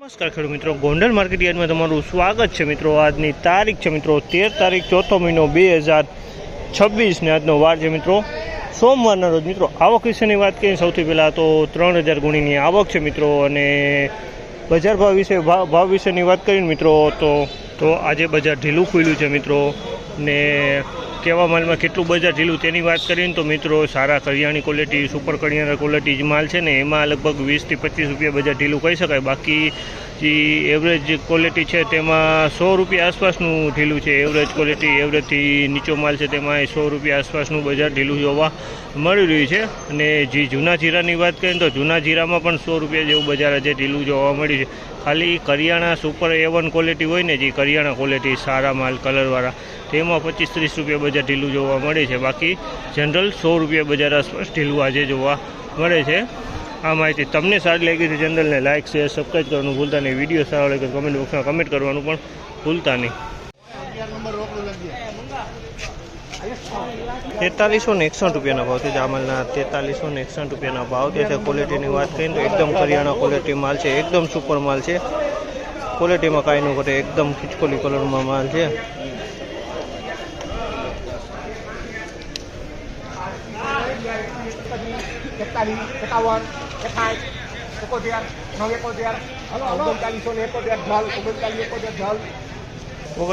નમસ્કાર ખેડૂત મિત્રો, ગોંડલ માર્કેટ યાર્ડમાં તમારું સ્વાગત છે મિત્રો। આજની તારીખ છે મિત્રો 13 તારીખ 4થો મહિનો 2026 ને આજનો વાર છે મિત્રો સોમવારના રોજ। મિત્રો આવક વિશેની વાત કરીએ સૌથી પહેલાં તો 3000 ગુણીની આવક છે મિત્રો। અને બજાર ભાવ વિશેની વાત કરીને મિત્રો તો આજે બજાર ઢીલું ખુલ્યું છે મિત્રો। ને કેવા માલમાં કેટલું બજાર ઢીલું તેની વાત કરીએ તો મિત્રો સારા કરિયાણી ક્વોલિટી, સુપર કરિયાણા ક્વોલિટી માલ છે ને એમાં લગભગ 20 થી 25 રૂપિયા બજાર ઢીલું કહી શકાય। બાકી જે એવરેજ ક્વોલિટી છે તેમાં 100 રૂપિયા આસપાસનું ઢીલું છે। એવરેજ ક્વોલિટી, એવરેજથી નીચો માલ છે તેમાં 100 રૂપિયા આસપાસનું બજાર ઢીલું જોવા મળી રહ્યું છે। અને જે જૂના જીરાની વાત કરીએ તો જૂના જીરામાં પણ 100 રૂપિયા જેવું બજાર આજે ઢીલું જોવા મળ્યું છે। ખાલી કરિયાણા સુપર A1 ક્વોલિટી હોય ને, જે કરિયાણા ક્વોલિટી સારા માલ કલરવાળા, તેમાં 25-30 રૂપિયા બજાર ઢીલું જોવા મળે છે। બાકી જનરલ 100 રૂપિયા બજાર આસપાસ ઢીલું આજે જોવા મળે છે। આ માહિતી તમને સારી લાગી તો ચેનલને લાઇક, શેર, સબસ્ક્રાઈબ કરવાનું ભૂલતા નહીં। વિડીયો સારો લાગે તો કમેન્ટ બોક્સમાં કમેન્ટ કરવાનું પણ ભૂલતા નહીં। 4361 રૂપિયાના ભાવ છે જામલના। 4361 રૂપિયાના ભાવ છે। ક્વોલિટીની વાત કરીએ તો એકદમ કરિયાણા ક્વોલિટી માલ છે, એકદમ સુપર માલ છે। ક્વોલિટીમાં કાંઈ ન ઘટે, એકદમ ખીચકોલી કલરમાં માલ છે।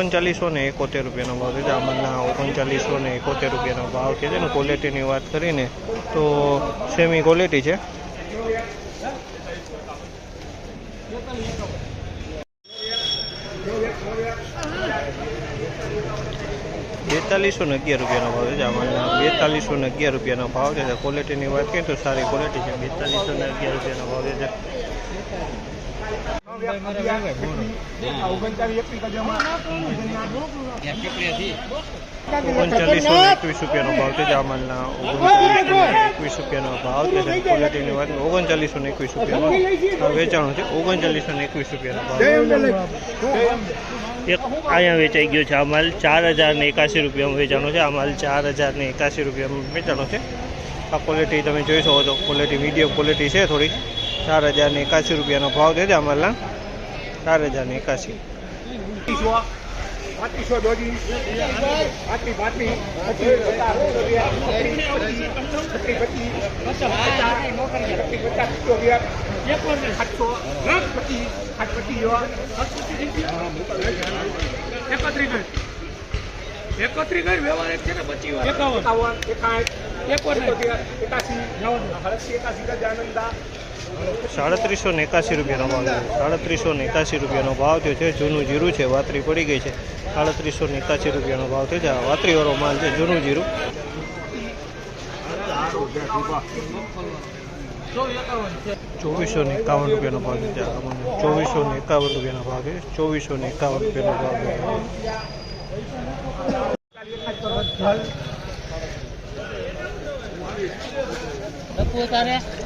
₹3971 રૂપિયાનો ભાવ છે જામલના। 3971 રૂપિયાનો ભાવ છે ને। ક્વોલિટીની વાત કરીને તો સેમી ક્વોલિટી છે। ₹4211 રૂપિયાનો ભાવ છે જામલના। ₹4211 રૂપિયાનો ભાવ છે। ક્વોલિટીની વાત કરીએ તો સારી ક્વોલિટી છે। ₹4211 રૂપિયાનો ભાવ છે। 3921 રૂપિયાનો ભાવ છે જામલના। 3921 રૂપિયાનો ભાવ છે। ક્વોલિટીની વાત 3921 રૂપિયાનો વેચાણું છે। 3921 રૂપિયાનો ભાવ એક અહીંયા વેચાઈ ગયો છે। આ માલ 4081 રૂપિયામાં વેચાણો છે। આ માલ 4081 રૂપિયામાં વેચાણો છે। આ ક્વોલિટી તમે જોઈ શકો છો, ક્વોલિટી મીડિયમ ક્વોલિટી છે થોડી। 4081 રૂપિયાનો ભાવ છે આ માલના। 4081 ₹3781 રૂપિયાનો ભાવ છે। 3781 રૂપિયાનો ભાવ થયો છે। જૂનું જીરું છે, વાતરી પડી ગઈ છે। 3781 રૂપિયાનો ભાવ થયો છે। આ વાતરીવાળો માલ છે, જૂનું જીરું। 2451 રૂપિયાનો ભાવ છે। 2451 રૂપિયાનો ભાવ છે। 2451 રૂપિયાનો ભાવ છે।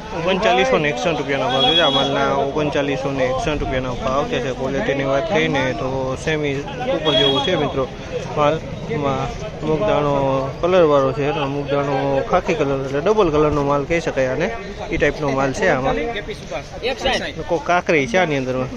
3961 રૂપિયાનો ભાવ છે માલના। 3961 રૂપિયાનો ભાવ છે। ક્વોલિટીની વાત કરીને તો સેમી ઉપર જેવું છે મિત્રો માલમાં। મૂગદાણો કલરવાળો છે, મૂગદાણો ખાખી કલર એટલે ડબલ કલરનો માલ કહી શકાય આને। એ ટાઈપનો માલ છે આમાં। કાકરી છે આની અંદરમાં।